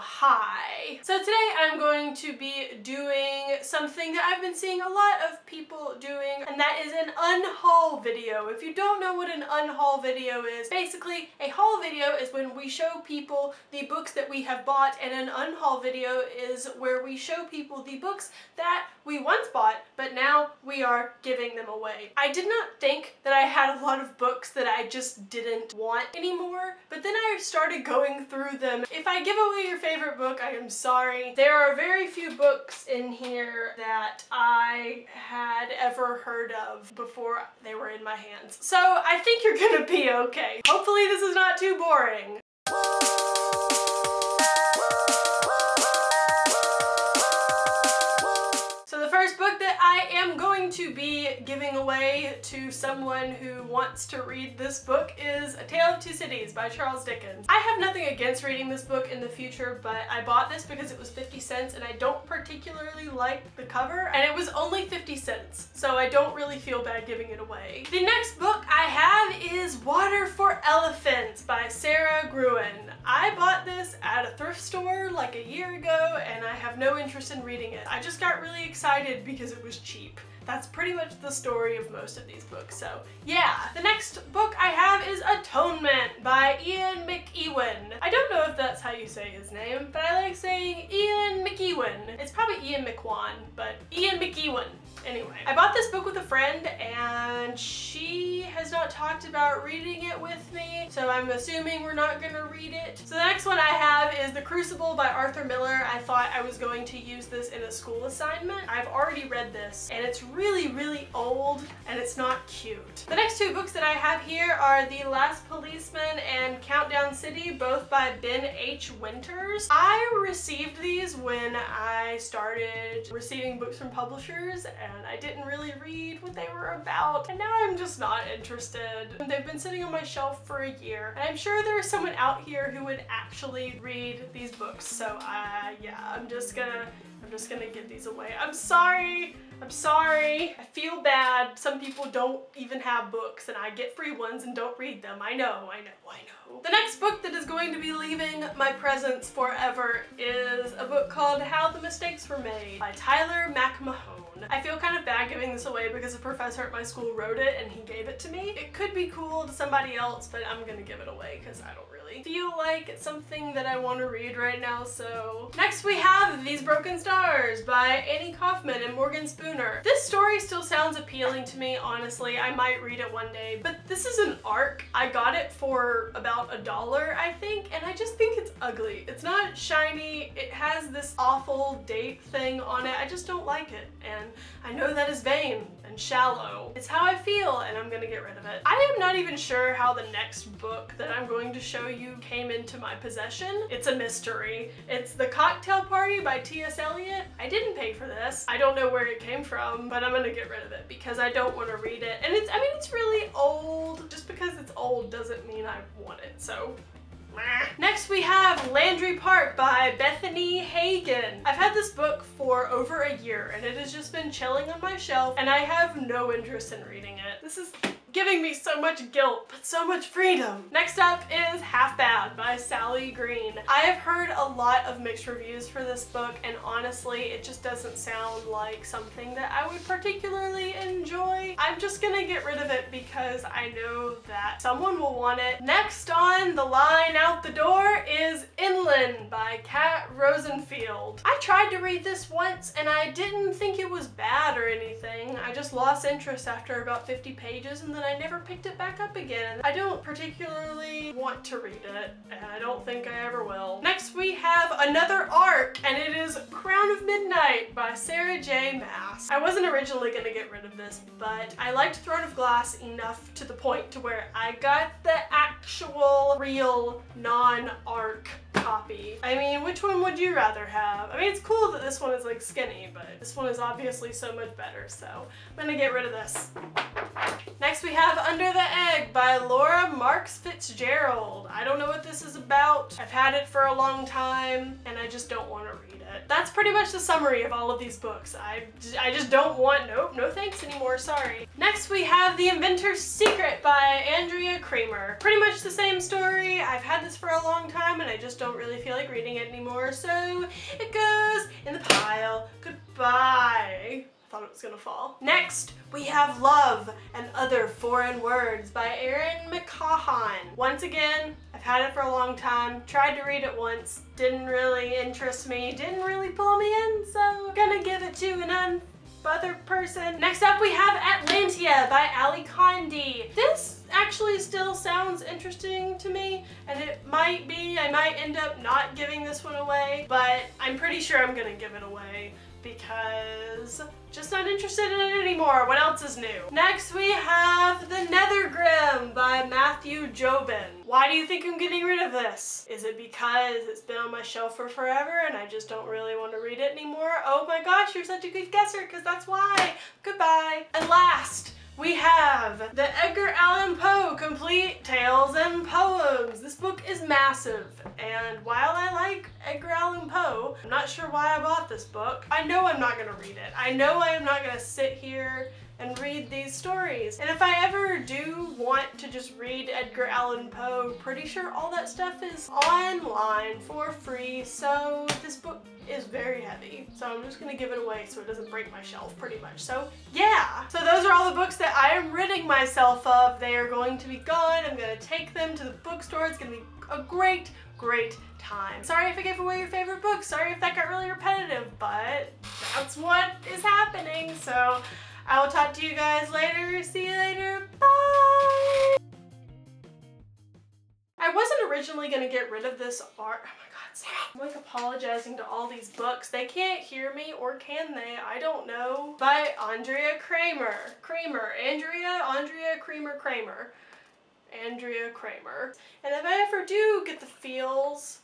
hi. So today I'm going to be doing something that I've been seeing a lot of people doing, and that is an unhaul video. If you don't know what an unhaul video is, basically a haul video is when we show people the books that we have bought, and an unhaul video is where we show people the books that we once bought, but now we are giving them away. I did not think that I had a lot of books that I just didn't want anymore, but then I started going through them. If I give away your favorite book, I am sorry. There are very few books in here that I had ever heard of before they were in my hands. So I think you're gonna be okay. Hopefully this is not too boring. To be giving away to someone who wants to read this book is A Tale of Two Cities by Charles Dickens. I have nothing against reading this book in the future, but I bought this because it was 50 cents and I don't particularly like the cover, and it was only 50 cents, so I don't really feel bad giving it away. The next book I have is Water for Elephants by Sarah Gruen. I bought this at a thrift store like a year ago and I have no interest in reading it. I just got really excited because it was cheap. That's pretty much the story of most of these books, so yeah. The next book I have is Atonement by Ian McEwan. I don't know if that's how you say his name, but I like saying Ian McEwan. It's probably Ian McWan, but Ian McEwan. Anyway, I bought this book with a friend and she has not talked about reading it with me, so I'm assuming we're not gonna read it. So the next one I have is The Crucible by Arthur Miller. I thought I was going to use this in a school assignment. I've already read this and it's really old and it's not cute. The next two books that I have here are The Last Policeman and Countdown City, both by Ben H. Winters. I received these when I started receiving books from publishers, and I didn't really read what they were about, and now I'm just not interested. They've been sitting on my shelf for a year, and I'm sure there's someone out here who would actually read these books, so yeah, I'm just gonna give these away. I'm sorry. I feel bad. Some people don't even have books and I get free ones and don't read them. I know. The next book that is going to be leaving my presence forever is a book called How the Mistakes Were Made by Tyler McMahon. I feel kind of bad giving this away because a professor at my school wrote it and he gave it to me. It could be cool to somebody else, but I'm gonna give it away because I don't really feel like it's something that I want to read right now. So next we have These Broken Stars by Annie Kaufman and Morgan Spooner. This story still sounds appealing to me, honestly. I might read it one day, but this is an arc. I got it for about $1, I think, and I just think it's ugly. It's not shiny. It has this awful date thing on it. I just don't like it, and I know that is vain and shallow. It's how I feel, and I'm gonna get rid of it. I am not even sure how the next book that I'm going to show you came into my possession. It's a mystery. It's The Cocktail Party by T.S. Eliot. I didn't pay for this. I don't know where it came from, but I'm gonna get rid of it because I don't want to read it. And I mean, it's really old. Just because it's old doesn't mean I want it, so next we have Landry Park by Bethany Hagen. I've had this book for over a year and it has just been chilling on my shelf and I have no interest in reading it. This is giving me so much guilt, but so much freedom. Next up is Half Bad by Sally Green. I have heard a lot of mixed reviews for this book, and honestly, it just doesn't sound like something that I would particularly enjoy. I'm just gonna get rid of it because I know that someone will want it. Next on the line out the door is Inland by Kat Rosenfield. I tried to read this once and I didn't think it was bad or anything. I just lost interest after about 50 pages and then I never picked it back up again. I don't particularly want to read it, and I don't think I ever will. Next we have another arc, and it is Crown of Midnight by Sarah J. Maas. I wasn't originally gonna get rid of this, but I liked Throne of Glass enough to the point to where I got the actual, real, non-arc copy. I mean, which one would you rather have? I mean, it's cool that this one is like skinny, but this one is obviously so much better, so I'm gonna get rid of this. Next we have Under the Egg by Laura Marks Fitzgerald. I don't know what this is about. I've had it for a long time and I just don't want to read it. That's pretty much the summary of all of these books. I just don't want, nope, no thanks anymore, sorry. Next we have The Inventor's Secret by Andrea Kramer. Pretty much the same story. I've had this for a long time and I just don't really feel like reading it anymore, so it goes in the pile. Goodbye. Thought it was gonna fall. Next, we have Love and Other Foreign Words by Erin McCaughan. Once again, I've had it for a long time, tried to read it once, didn't really interest me, didn't really pull me in, so I'm gonna give it to an other person. Next up we have Atlantia by Ali Condi. This actually still sounds interesting to me, and it might be, I might end up not giving this one away, but I'm pretty sure I'm gonna give it away because just not interested in it anymore. What else is new? Next we have The Nethergrim by Matthew Jobin. Why do you think I'm getting rid of this? Is it because it's been on my shelf for forever and I just don't really want to read it anymore? Oh my gosh, you're such a good guesser, because that's why. Goodbye. And last, we have the Edgar Allan Poe Complete Tales and Poems. This book is massive, and while I like Edgar Allan Poe, I'm not sure why I bought this book. I know I'm not gonna read it. I know I am not gonna sit here and read these stories. And if I ever do want to just read Edgar Allan Poe, pretty sure all that stuff is online for free, so this book is very heavy. So I'm just gonna give it away so it doesn't break my shelf, pretty much. So yeah, so those are all the books that I am ridding myself of. They are going to be gone. I'm gonna take them to the bookstore. It's gonna be a great time. Sorry if I gave away your favorite book. Sorry if that got really repetitive, but that's what is happening. So I will talk to you guys later. See you later. Bye! I wasn't originally gonna get rid of this art. Oh my god, Sarah. I'm like apologizing to all these books. They can't hear me, or can they? I don't know. By Andrea Kramer. Andrea Kramer. And if I ever do get the feels